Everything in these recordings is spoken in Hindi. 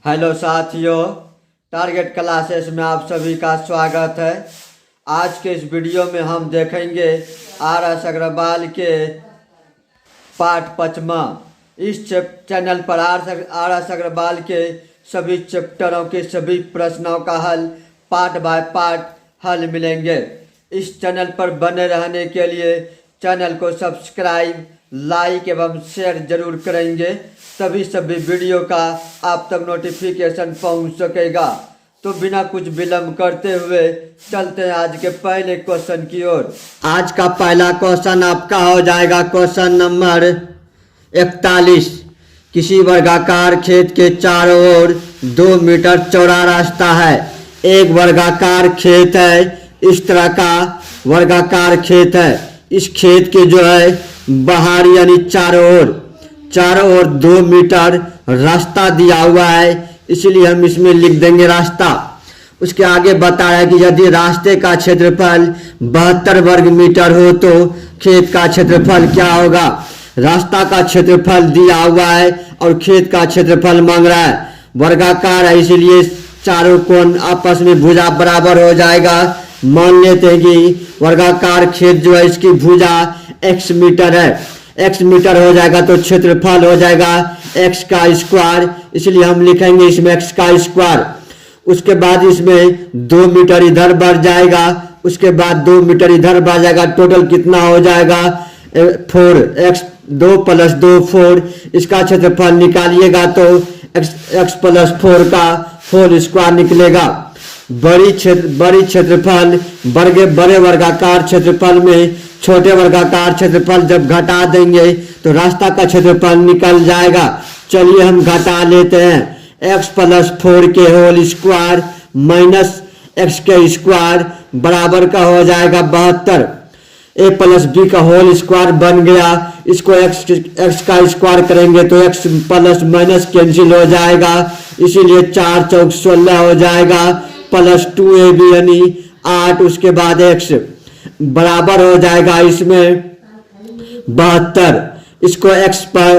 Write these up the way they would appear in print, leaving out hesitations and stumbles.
हेलो साथियों, टारगेट क्लासेस में आप सभी का स्वागत है। आज के इस वीडियो में हम देखेंगे आर.एस. अग्रवाल के पाठ 5वां। इस चैनल पर आर.एस. अग्रवाल के सभी चैप्टरों के सभी प्रश्नों का हल पार्ट बाय पार्ट हल मिलेंगे। इस चैनल पर बने रहने के लिए चैनल को सब्सक्राइब, लाइक एवं शेयर जरूर करेंगे, तभी सभी वीडियो का आप तक नोटिफिकेशन पहुंच सकेगा। तो बिना कुछ विलंब करते हुए चलते हैं आज के पहले क्वेश्चन की ओर। आज का पहला क्वेश्चन आपका हो जाएगा क्वेश्चन नंबर 41। किसी वर्गाकार खेत के चारों ओर 2 मीटर चौड़ा रास्ता है। एक वर्गाकार खेत है, इस तरह का वर्गाकार खेत है। इस खेत के जो है बाहर यानी चारों ओर 2 मीटर रास्ता दिया हुआ है, इसलिए हम इसमें लिख देंगे रास्ता। उसके आगे बताया कि यदि रास्ते का क्षेत्रफल 72 वर्ग मीटर हो तो खेत का क्षेत्रफल क्या होगा। रास्ता का क्षेत्रफल दिया हुआ है और खेत का क्षेत्रफल मांग रहा है। वर्गाकार है इसलिए चारों कोण आपस में भुजा बराबर हो जाएगा। मान लेते हैं कि वर्गाकार खेत जो है इसकी भुजा x मीटर है। x मीटर हो जाएगा तो क्षेत्रफल हो जाएगा x का स्क्वायर, इसलिए हम लिखेंगे इसमें x का स्क्वायर। उसके बाद इसमें 2 मीटर इधर बढ़ जाएगा, उसके बाद 2 मीटर इधर बढ़ जाएगा। टोटल कितना हो जाएगा 4x 2 + 2 4। इसका क्षेत्रफल निकालिएगा तो x + 4 का होल स्क्वायर निकलेगा। बड़ी क्षेत्रफल बड़े वर्गाकार क्षेत्रफल में छोटे वर्गाकार क्षेत्रफल जब घटा देंगे तो रास्ता का क्षेत्रफल निकल जाएगा। चलिए हम घटा लेते हैं। x + 4 के होल स्क्वायर माइनस x के स्क्वायर बराबर का हो जाएगा 72। a + b का होल स्क्वायर बन गया। इसको x का स्क्वायर करेंगे तो x प्लस माइनस कैंसिल हो जाएगा, इसीलिए 4 × 4 = 16 हो जाएगा प्लस 2ab यानी 8। उसके बाद x बराबर हो जाएगा इसमें 72। इसको x पर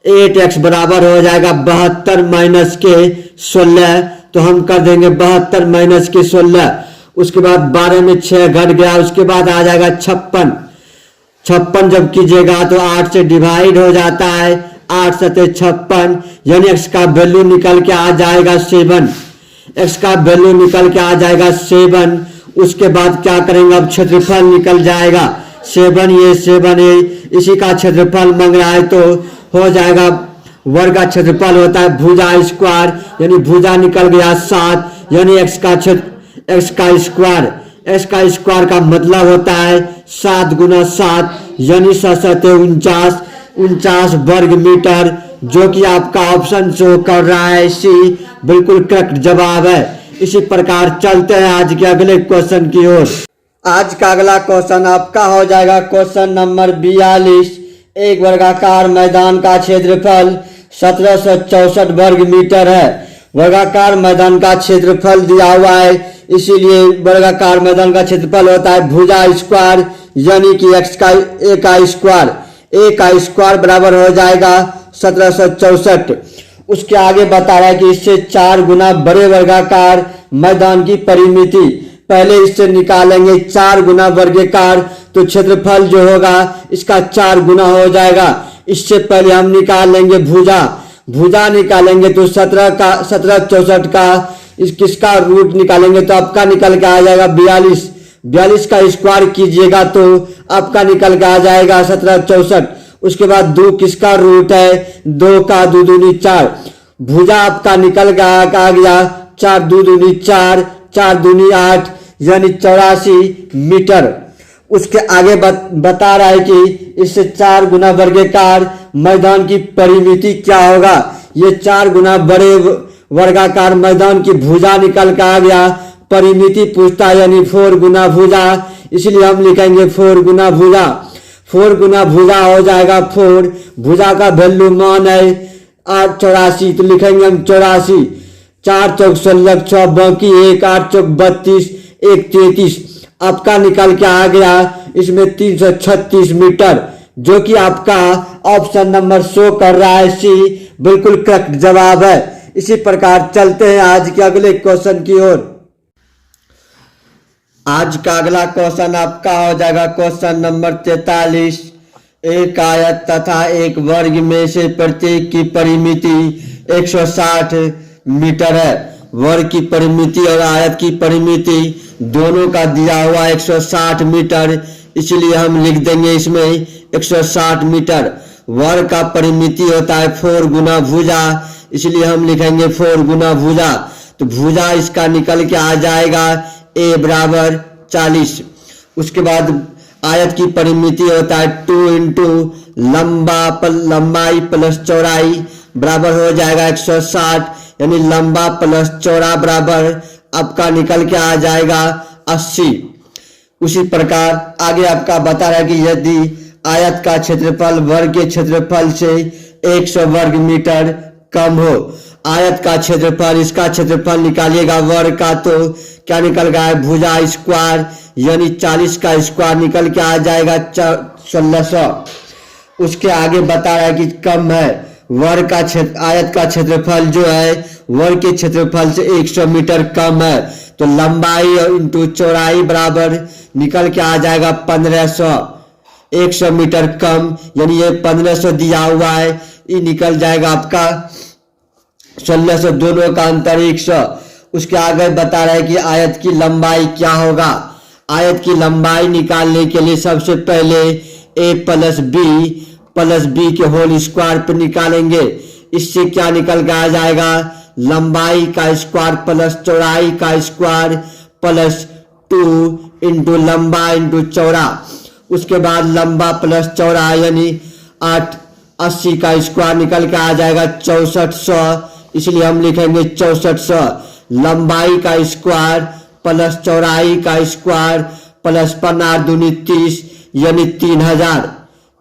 8x बराबर हो जाएगा 72 माइनस के 16, तो हम कर देंगे 72 माइनस के 16। उसके बाद 12 में 6 घट गया, उसके बाद आ जाएगा 56 जब कीजिएगा तो 8 से डिवाइड हो जाता है। 8 × 7 = 56 यानी x का वैल्यू निकल के आ जाएगा 7। x का वैल्यू निकल के आ जाएगा 7। उसके बाद क्या करेंगे, अब क्षेत्रफल निकल जाएगा 7। ये 7 है, इसी का क्षेत्रफल मांग रहा है तो हो जाएगा वर्ग का क्षेत्रफल होता है भुजा स्क्वायर, यानी भुजा निकल गया 7 यानी x का स्क्वायर। x का स्क्वायर का मतलब होता है 7 × 7 यानी 7 × 49 वर्ग मीटर, जो कि आपका ऑप्शन शो कर रहा है सी बिल्कुल करेक्ट जवाब है। इसी प्रकार चलते हैं आज के अगले क्वेश्चन की ओर। आज का अगला क्वेश्चन आपका हो जाएगा क्वेश्चन नंबर 42। एक वर्गाकार मैदान का क्षेत्रफल 1764 वर्ग मीटर है। वर्गाकार मैदान का क्षेत्रफल दिया हुआ है, इसीलिए वर्गाकार मैदान का क्षेत्रफल होता है भुजा स्क्वायर यानी कि a का स्क्वायर। a का स्क्वायर बराबर हो जाएगा 1764। उसके आगे बता रहा है कि इससे 4 गुना बड़े वर्गाकार मैदान की परिमिति। पहले इससे निकालेंगे 4 गुना वर्गाकार, तो क्षेत्रफल जो होगा इसका 4 गुना हो जाएगा। इससे पहले हम निकाल लेंगे भुजा निकालेंगे तो 1764 का किसका रूट निकालेंगे तो आपका निकल के आ जाएगा 42 का स्क्वायर कीजिएगा तो आपका निकल के आ जाएगा 1764। उसके बाद 2 किसका रूट है, 2 का 2 दूनी 4। भुजा आपका निकल के आ गया 4 2 दूनी 4, 4 दूनी 8 यानी 84 मीटर। उसके आगे बता रहा है कि इससे 4 गुना वर्गाकार मैदान की परिमिति क्या होगा। ये 4 गुना बड़े वर्गाकार मैदान की भुजा निकल के आ गया, परिमिति पूछता है यानी 4 गुना भुजा, इसलिए हम लिखेंगे 4 गुना भुजा। 4 गुना भुजा हो जाएगा 4। भुजा का वैल्यू मान है 84, तो लिखेंगे हम 84। 4 × 4 = 16, 6 बाकी 1, 8 × 4 = 32, 1 33। आपका निकल के आ गया इसमें 336 मीटर, जो कि आपका ऑप्शन नंबर शो कर रहा है सी बिल्कुल करेक्ट जवाब है। इसी प्रकार चलते हैं आज के अगले क्वेश्चन की ओर। आज का अगला क्वेश्चन आपका हो जाएगा क्वेश्चन नंबर 43। एक आयत तथा एक वर्ग में से प्रत्येक की परिमिति 160 मीटर है। वर्ग की परिमिति और आयत की परिमिति दोनों का दिया हुआ 160 मीटर, इसलिए हम लिख देंगे इसमें 160 मीटर। वर्ग का परिमिति होता है 4 गुना भुजा, इसलिए हम लिखेंगे 4 गुना भुजा। तो भुजा इसका निकल के आ जाएगा a बराबर 40। उसके बाद आयत की परिमिति होता है 2 इंटू लंबाई प्लस चौड़ाई बराबर हो जाएगा 160, यानी लंबा प्लस चौड़ा बराबर आपका निकल के आ जाएगा 80। उसी प्रकार आगे आपका बता रहा है कि यदि आयत का क्षेत्रफल वर्ग के क्षेत्रफल से 100 वर्ग मीटर कम हो, आयत का क्षेत्रफल, इसका क्षेत्रफल निकालिएगा वर्ग का, तो क्या निकल गया है भुजा स्क्वायर, यानी 40 का स्क्वायर निकल के आ जाएगा 1600। उसके आगे बता रहा है कि कम है वर्ग का आयत का क्षेत्रफल जो है वर्ग के क्षेत्रफल से 100 मीटर कम है, तो लंबाई इंटू चौड़ाई बराबर निकल के आ जाएगा 1500। 100 मीटर कम यानी ये 1500 दिया हुआ है, ये निकल जाएगा आपका 1600, दोनों का अंतर 100। उसके आगे बता रहा है कि आयत की लंबाई क्या होगा। आयत की लंबाई निकालने के लिए सबसे पहले a प्लस बी के होल स्क्वायर पर निकालेंगे। इससे क्या निकल के आ जाएगा, लंबाई का स्क्वायर प्लस चौड़ाई का स्क्वायर प्लस 2 इंटू लंबा इंटू चौड़ा। उसके बाद लंबा प्लस चौड़ा यानी 80 का स्क्वायर निकल के आ जाएगा 6400, इसलिए हम लिखेंगे 6400। लंबाई का स्क्वायर प्लस चौड़ाई का स्क्वायर प्लस 15 दूनी 30 यानी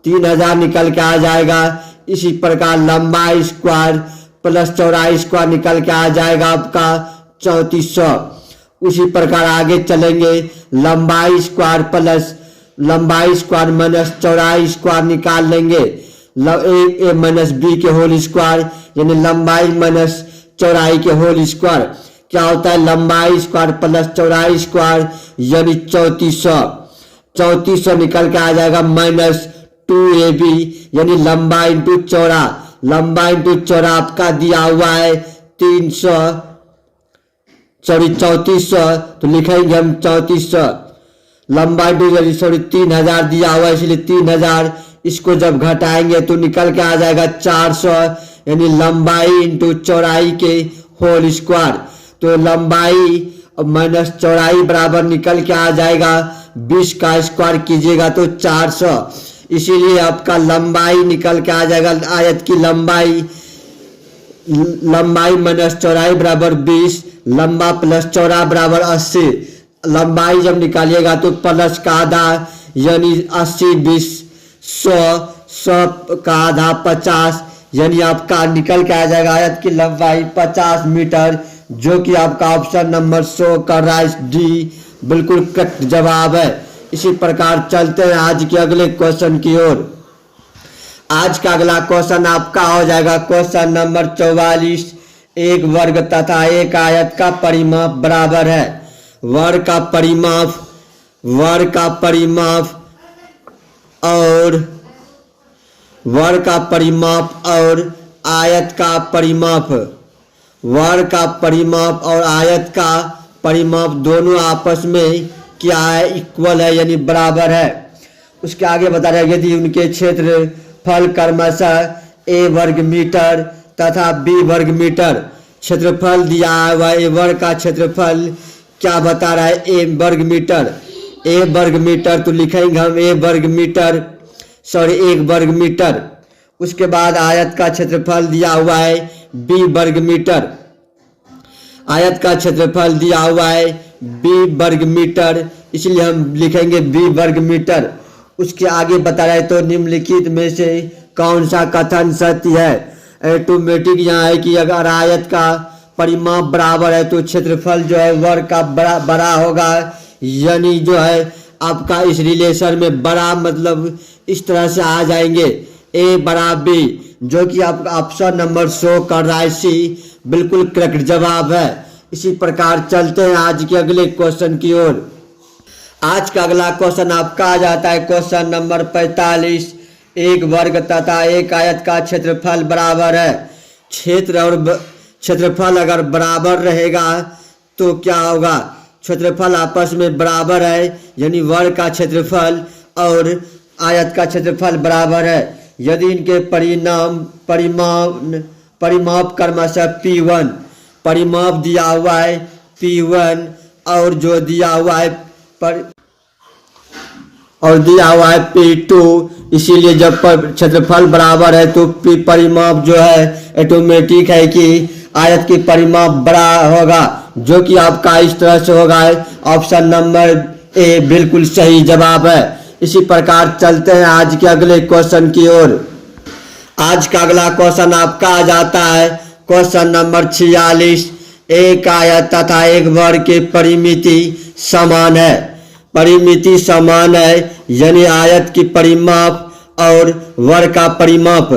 3000 निकल के आ जाएगा। इसी प्रकार लंबाई स्क्वायर प्लस चौड़ाई स्क्वायर निकल के आ जाएगा आपका 3400। उसी प्रकार आगे चलेंगे, लंबाई स्क्वायर माइनस चौड़ाई स्क्वायर निकाल लेंगे। ए माइनस बी के होल स्क्वायर यानी लंबाई माइनस चौड़ाई के होल स्क्वायर क्या होता है, लंबाई स्क्वायर प्लस चौड़ाई स्क्वायर यानी 3400 निकल के आ जाएगा माइनस 2ab यानी लंबा इंटू चौड़ा। लंबा इंटू चौड़ा आपका दिया हुआ है 3400, तो लिखेंगे हम 3400। लंबा इंटू 3000 दिया हुआ है, इसलिए 3000, इसको जब घटाएंगे तो निकल के आ जाएगा 400 यानी लंबाई इंटू चौड़ाई के होल स्क्वायर। तो लंबाई माइनस चौड़ाई बराबर निकल के आ जाएगा 20 का स्क्वायर कीजिएगा तो 400, इसीलिए आपका लंबाई निकल के आ जाएगा। आयत की लंबाई माइनस चौड़ाई बराबर 20, लंबा प्लस चौड़ा बराबर 80। लंबाई जब निकालिएगा तो प्लस का आधा यानी 80 20 100 का आधा 50, यानी आपका निकल के आ जाएगा आयत की लंबाई 50 मीटर, जो कि आपका ऑप्शन नंबर 100 कर रहा है डी बिल्कुल करेक्ट जवाब है। इसी प्रकार चलते हैं आज के अगले क्वेश्चन की ओर। आज का अगला क्वेश्चन आपका हो जाएगा क्वेश्चन नंबर 44। एक वर्ग तथा एक आयत का परिमाप बराबर है। वर्ग का परिमाप और आयत का परिमाप, वर्ग का परिमाप और आयत का परिमाप दोनों आपस में क्या है, इक्वल है यानी बराबर है। उसके आगे बता रहे हैं यदि उनके क्षेत्रफल क्रमशः a वर्ग मीटर तथा b वर्ग मीटर, क्षेत्रफल दिया हुआ है, वर्ग का क्षेत्रफल क्या बता रहा है, a वर्ग मीटर, तो लिखेंगे हम a वर्ग मीटर, सॉरी 1 वर्ग मीटर। उसके बाद आयत का क्षेत्रफल दिया हुआ है b वर्ग मीटर, आयत का क्षेत्रफल दिया हुआ है b वर्ग मीटर, इसलिए हम लिखेंगे b वर्ग मीटर। उसके आगे बता रहे तो निम्नलिखित में से कौन सा कथन सत्य है। ऑटोमेटिक यहाँ है कि अगर आयत का परिमाप बराबर है तो क्षेत्रफल जो है वर्ग का बड़ा होगा, यानी जो है आपका इस रिलेशन में बड़ा मतलब इस तरह से आ जाएंगे, ए बराबर बी, जो कि आपका ऑप्शन नंबर शो कर रहा है सी बिल्कुल करेक्ट जवाब है। इसी प्रकार चलते हैं आज के अगले क्वेश्चन की ओर। आज का अगला क्वेश्चन आपका आ जाता है क्वेश्चन नंबर 45। एक वर्ग तथा एक आयत का क्षेत्रफल बराबर है। क्षेत्र और क्षेत्रफल अगर बराबर रहेगा तो क्या होगा? क्षेत्रफल आपस में बराबर है, यानी वर्ग का क्षेत्रफल और आयत का क्षेत्रफल बराबर है। यदि इनके परिमाप क्रमशः P1 परिमाप दिया हुआ है P1 और जो दिया हुआ है P2, इसीलिए जब क्षेत्रफल बराबर है तो परिमाप जो है ऑटोमेटिक है कि आयत की परिमाप बड़ा होगा, जो कि आपका इस तरह से होगा। ऑप्शन नंबर ए बिल्कुल सही जवाब है। इसी प्रकार चलते हैं आज के अगले क्वेश्चन की ओर। आज का अगला क्वेश्चन आपका आ जाता है क्वेश्चन नंबर 46। एक आयत तथा एक वर्ग की परिमिति समान है। परिमिति समान है यानी आयत की परिमाप और वर्ग का परिमाप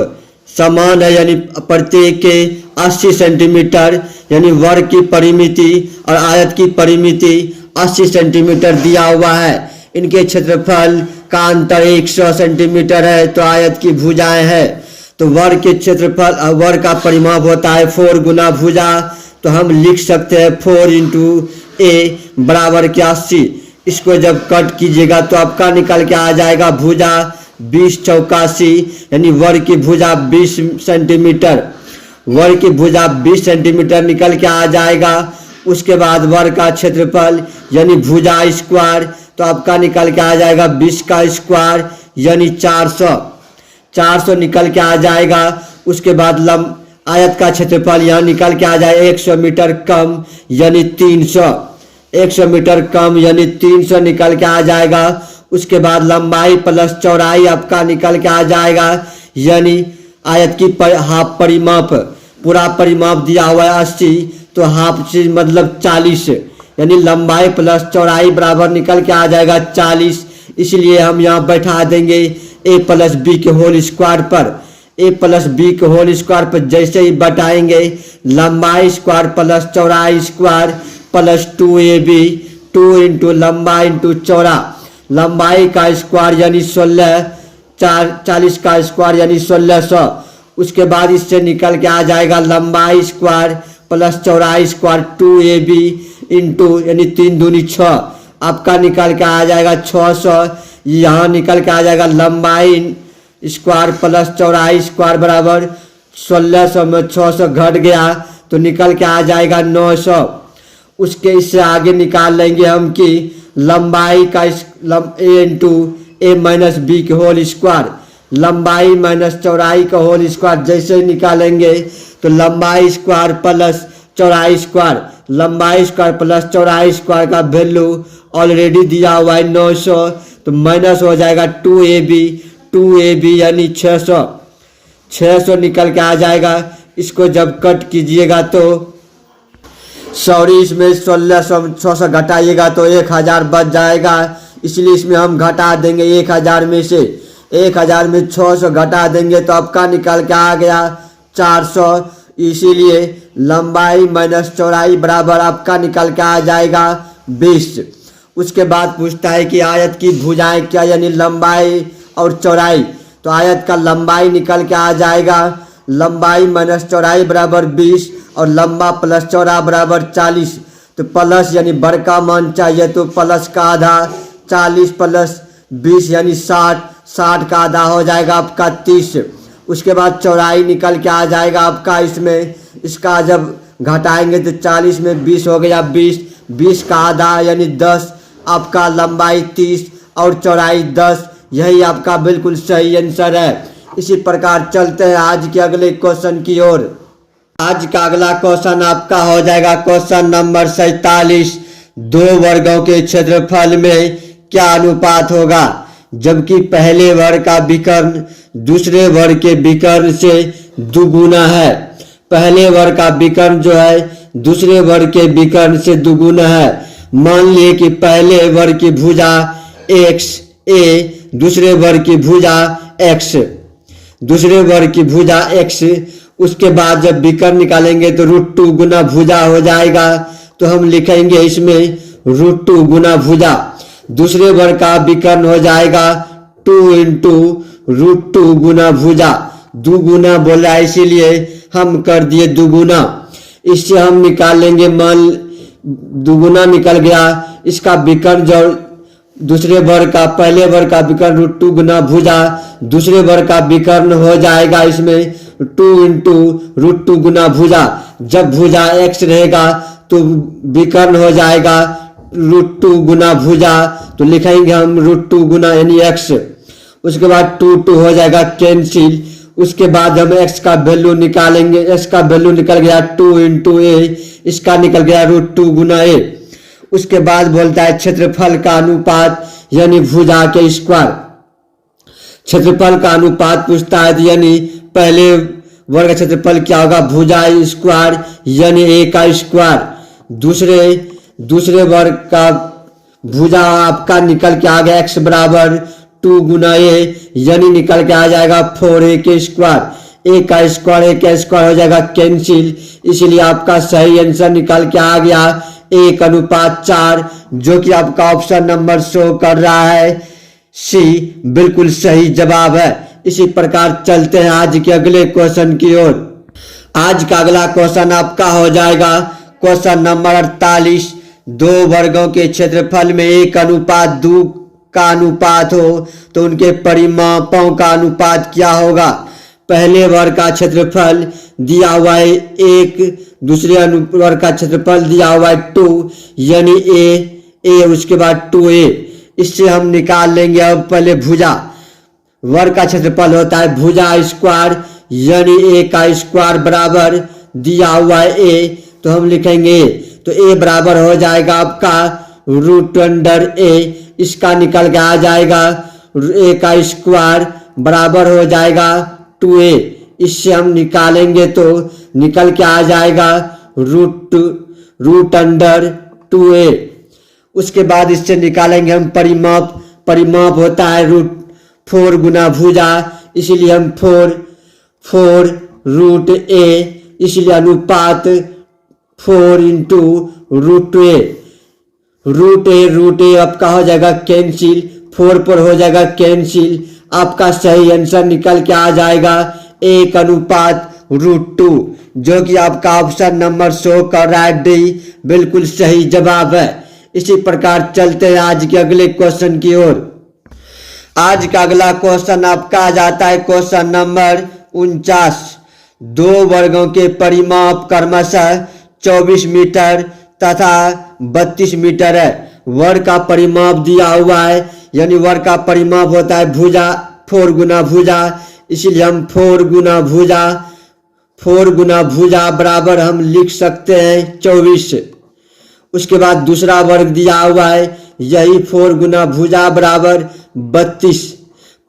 समान है, यानी प्रत्येक के 80 सेंटीमीटर, यानी वर्ग की परिमिति और आयत की परिमिति 80 सेंटीमीटर दिया हुआ है। इनके क्षेत्रफल का अंतर 100 सेंटीमीटर है। तो आयत की भुजाएं हैं, तो वर्ग के क्षेत्रफल वर्ग का परिमाप होता है 4 गुना भुजा। तो हम लिख सकते हैं 4 इंटू ए बराबर के 80। इसको जब कट कीजिएगा तो आपका निकल के आ जाएगा भुजा 20 चौका 80, यानी वर्ग की भुजा 20 सेंटीमीटर। वर्ग की भुजा 20 सेंटीमीटर निकल के आ जाएगा। उसके बाद वर्ग का क्षेत्रफल यानी भुजा स्क्वायर, तो आपका निकल के आ जाएगा 20 का स्क्वायर यानी 400 निकल के आ जाएगा। उसके बाद आयत का क्षेत्रफल यहाँ निकल के आ जाए 100 मीटर कम यानी 300। 100 मीटर कम यानी 300 निकल के आ जाएगा। उसके बाद लंबाई प्लस चौड़ाई आपका निकल के आ जाएगा, यानी आयत की हाफ परिमाप, पूरा परिमाप दिया हुआ है 80, तो हाफ चीज मतलब 40, यानी लंबाई प्लस चौड़ाई बराबर निकल के आ जाएगा 40। इसलिए हम यहाँ बैठा देंगे a प्लस बी के होल स्क्वायर पर। a प्लस बी के होल स्क्वायर पर जैसे ही बैठाएंगे लंबाई स्क्वायर प्लस चौड़ाई स्क्वायर प्लस 2ab, 2 इंटू लंबाई इंटू चौड़ा। लंबाई का स्क्वायर यानी 40 का स्क्वायर यानी 1600। उसके बाद इससे निकल के आ जाएगा लंबाई स्क्वायर प्लस चौड़ाई स्क्वायर 2ab इंटू यानी 3 दूनी 6, आपका निकल के आ जाएगा 600। यहाँ निकल के आ जाएगा लंबाई स्क्वायर प्लस चौड़ाई स्क्वायर बराबर 1600 में 600 घट गया तो निकल के आ जाएगा 900। उसके इससे आगे निकाल लेंगे हम कि लंबाई का a into A minus B के होल स्क्वायर, लंबाई माइनस चौड़ाई का होल स्क्वायर जैसे ही निकालेंगे तो लंबाई स्क्वायर प्लस चौड़ाई स्क्वायर, लंबाई स्क्वायर प्लस चौड़ाई स्क्वायर का वैल्यू ऑलरेडी दिया हुआ है 900, तो माइनस हो जाएगा 2ab यानी 600 निकल के आ जाएगा। इसको जब कट कीजिएगा तो सॉरी इसमें 600 घटाइएगा तो 1000 बच जाएगा, इसलिए इसमें हम घटा देंगे 1000 में से 1000 में 600 घटा देंगे तो आपका निकल के आ गया 400। इसीलिए लंबाई माइनस चौड़ाई बराबर आपका निकल के आ जाएगा 20। उसके बाद पूछता है कि आयत की भुजाएं क्या, यानी लंबाई और चौड़ाई। तो आयत का लंबाई निकल के आ जाएगा लंबाई माइनस चौड़ाई बराबर 20 और लंबा प्लस चौड़ा बराबर 40। तो प्लस यानी बड़का मान चाहिए तो प्लस का आधा 40 प्लस 20 यानी 60 का आधा हो जाएगा आपका 30। उसके बाद चौड़ाई निकल के आ जाएगा आपका इसमें, इसका जब घटाएंगे तो 40 में 20 हो गया 20 का आधा यानी 10, आपका लंबाई 30 और चौड़ाई 10। यही आपका बिल्कुल सही आंसर है। इसी प्रकार चलते हैं आज के अगले क्वेश्चन की ओर। आज का अगला क्वेश्चन आपका हो जाएगा क्वेश्चन नंबर 47। दो वर्गों के क्षेत्रफल में क्या अनुपात होगा जबकि पहले वर्ग का विकर्ण दूसरे वर्ग के विकर्ण से दुगुना है। पहले वर्ग का विकर्ण जो है दूसरे वर्ग के विकर्ण से दुगुना है। मान लिए कि पहले वर्ग की भुजा x a दूसरे वर्ग की भुजा x। दूसरे वर्ग की भुजा x। उसके बाद जब विकर्ण निकालेंगे तो √2 गुना भुजा हो जाएगा, तो हम लिखेंगे इसमें √2 गुना भुजा। दूसरे वर्ग का विकर्ण हो जाएगा 2 इंटू √2 गुना भुजा। दुगुना बोला इसीलिए हम कर दिए दुगुना। इससे हम निकाल लेंगे, मान दुगुना निकल गया, इसका विकर्ण जो दूसरे वर्ग का पहले वर्ग का विकर्ण √2 गुना भुजा, दूसरे वर्ग का विकर्ण हो जाएगा इसमें 2 इंटू √2 गुना भुजा। जब भुजा x रहेगा तो विकर्ण हो जाएगा √2 गुना भुजा, तो लिखेंगे हम √2 गुना यानी x। उसके बाद 2 हो जाएगा कैंसिल। उसके बाद हम x का वैल्यू निकालेंगे, x का वैल्यू निकल गया 2 इंटू a, इसका निकल गया √2 गुना a। उसके बाद बोलता है क्षेत्रफल का अनुपात यानी भुजा के स्क्वायर। क्षेत्रफल का अनुपात पूछता है, तो यानी पहले वर्ग का क्षेत्रफल क्या होगा, भुजा स्क्वायर यानी a का स्क्वायर। दूसरे वर्ग का भुजा आपका निकल के आ गया x बराबर 2 गुना a, यानी निकल के आ जाएगा 4a के स्क्वायर। a का स्क्वायर हो जाएगा कैंसिल, इसीलिए आपका सही आंसर निकल के आ गया 1:4, जो कि आपका ऑप्शन नंबर शो कर रहा है सी बिल्कुल सही जवाब है। इसी प्रकार चलते हैं आज के अगले क्वेश्चन की ओर। आज का अगला क्वेश्चन आपका हो जाएगा क्वेश्चन नंबर 48। दो वर्गों के क्षेत्रफल में 1:2 का अनुपात हो तो उनके परिमापों का अनुपात क्या होगा। पहले वर्ग का क्षेत्रफल दिया हुआ है 1, दूसरे वर्ग का क्षेत्रफल दिया हुआ है 2, यानी a उसके बाद 2a। इससे हम निकाल लेंगे अब पहले भुजा। वर्ग का क्षेत्रफल होता है भुजा स्क्वायर, यानी a का स्क्वायर बराबर दिया हुआ है a, तो हम लिखेंगे a, तो a बराबर हो जाएगा आपका √a। इसका निकल के आ जाएगा a का स्क्वायर बराबर हो जाएगा 2a। इससे हम निकालेंगे तो निकल के आ जाएगा √2a। उसके बाद इससे निकालेंगे हम परिमाप होता है √4 गुना भुजा, इसीलिए हम 4√a, इसलिए अनुपात 4 इंटू √a। √a आपका हो जाएगा कैंसिल, 4 पर हो जाएगा कैंसिल। आपका सही आंसर निकल के आ जाएगा 1:√2, जो कि आपका ऑप्शन नंबर शो कर रहा है डी बिल्कुल सही जवाब है। इसी प्रकार चलते हैं आज के अगले क्वेश्चन की ओर। आज का अगला क्वेश्चन आपका आ जाता है क्वेश्चन नंबर 49। दो वर्गों के परिमाप क्रमशः 24 मीटर तथा 32 मीटर है। वर्ग का परिमाप दिया हुआ है, यानी वर्ग का परिमाप होता है भुजा 4 गुना भुजा, इसीलिए हम 4 गुना भुजा बराबर हम लिख सकते हैं 24। उसके बाद दूसरा वर्ग दिया हुआ है, यही 4 गुना भुजा बराबर 32।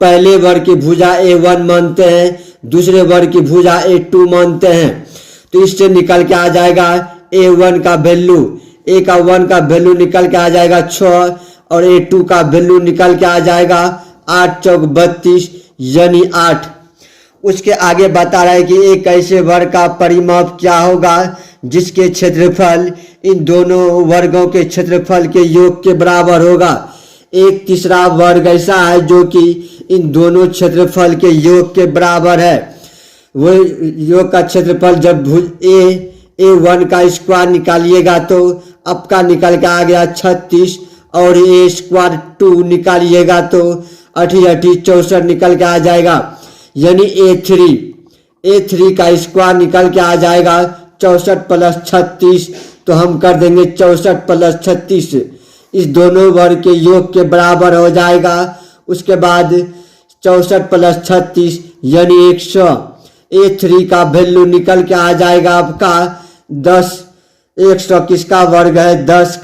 पहले वर्ग की भुजा a1 मानते हैं, दूसरे वर्ग की भुजा a2 मानते हैं, तो इससे निकल के आ जाएगा a1 का वैल्यू, a1 का वैल्यू निकल के आ जाएगा 6 और a2 का वैल्यू निकल के आ जाएगा 8 चौक 32 यानी 8। उसके आगे बता रहा है कि एक ऐसे वर्ग का परिमाप क्या होगा जिसके क्षेत्रफल इन दोनों वर्गों के क्षेत्रफल के योग के बराबर होगा। एक तीसरा वर्ग ऐसा है जो कि इन दोनों क्षेत्रफल के योग के बराबर है। वो योग का क्षेत्रफल जब a1 का स्क्वायर निकालिएगा तो आपका निकल के आ गया 36 और a स्क्वायर 2 निकालिएगा तो 8 64 निकल के आ जाएगा, यानी a3 का स्क्वायर निकल के आ जाएगा 64 प्लस 36, तो हम कर देंगे 64 प्लस 36, इस दोनों वर्ग के योग के बराबर हो जाएगा। उसके बाद 64 प्लस 36 यानी 100। a3 का वैल्यू निकल के आ जाएगा आपका 10। 100 किसका वर्ग है, 10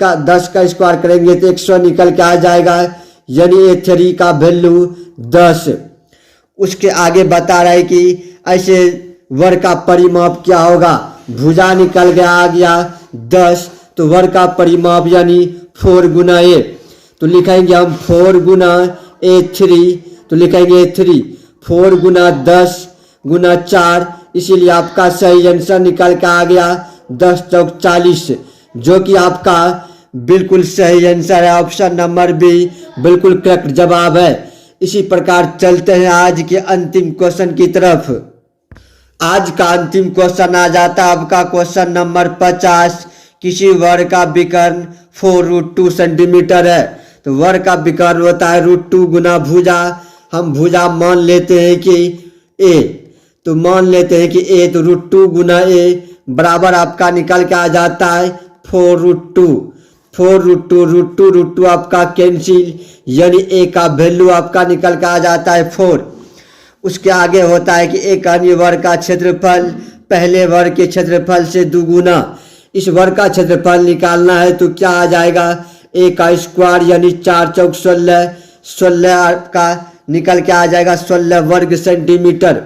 का स्क्वायर करेंगे तो 100 निकल के आ जाएगा, यानी a3 का वैल्यू 10। उसके आगे बता रहा है कि ऐसे वर्ग का परिमाप क्या होगा। भुजा निकल के आ गया 10, तो वर्ग का परिमाप यानी 4 गुना a, तो लिखेंगे हम 4 गुना a3, तो लिखेंगे a3 4 गुना 10 गुना 4, इसीलिए आपका सही आंसर निकल के आ गया 10 चौक 40, जो कि आपका बिल्कुल सही आंसर है। ऑप्शन नंबर बी बिल्कुल करेक्ट जवाब है। इसी प्रकार चलते हैं आज के अंतिम क्वेश्चन की तरफ। आज का अंतिम क्वेश्चन आ जाता है आपका क्वेश्चन नंबर 50। किसी वर्ग का विकर्ण 4√2 सेंटीमीटर है। तो वर्ग का विकर्ण होता है √2 गुना भुजा। हम भुजा मान लेते हैं कि ए, तो मान लेते हैं कि ए, तो √2 गुना ए बराबर आपका निकल के आ जाता है 4√2। 4√2 आपका कैंसिल, यानी ए का वैल्यू आपका निकल के आ जाता है 4। उसके आगे होता है कि एक अन्य वर्ग का क्षेत्रफल पहले वर्ग के क्षेत्रफल से दुगुना। इस वर्ग का क्षेत्रफल निकालना है तो क्या आ जाएगा, ए का स्क्वायर यानी 4 चौक 16, 16 का निकल के आ जाएगा 16 वर्ग सेंटीमीटर।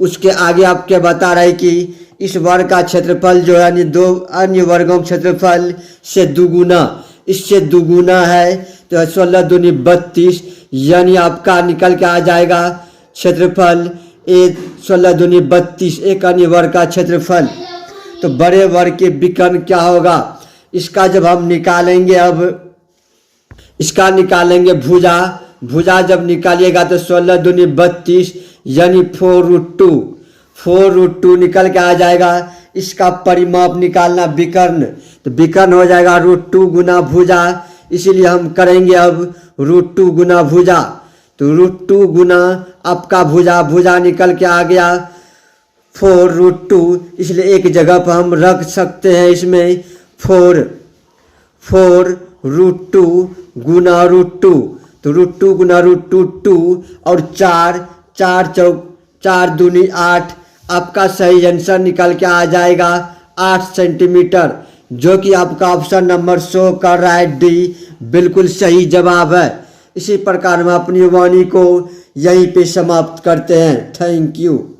उसके आगे आपके बता रहे कि इस वर्ग का क्षेत्रफल जो है यानी दो अन्य वर्गों के क्षेत्रफल से दुगुना, इससे दुगुना है तो 16 दूनी 32, यानी आपका निकल के आ जाएगा क्षेत्रफल ए 16 दूनी 32 एक अन्य वर्ग का क्षेत्रफल। तो बड़े वर्ग के विकर्ण क्या होगा, इसका जब हम निकालेंगे, अब इसका निकालेंगे भुजा। भुजा जब निकालिएगा तो 16 दूनी 32 यानी 4√2 निकल के आ जाएगा। इसका परिमाप निकालना विकर्ण, तो विकर्ण हो जाएगा √2 गुना भुजा, इसीलिए हम करेंगे अब √2 गुना भुजा। तो √2 गुना आपका भुजा, भुजा निकल के आ गया 4√2, इसलिए एक जगह पर हम रख सकते हैं इसमें 4√2 गुना √2, तो √2 गुना √2 2 और 4 चौक 4 दूनी 8, आपका सही आंसर निकल के आ जाएगा 8 सेंटीमीटर, जो कि आपका ऑप्शन नंबर शो कर रहा है डी बिल्कुल सही जवाब है। इसी प्रकार हम अपनी वाणी को यहीं पे समाप्त करते हैं। Thank you.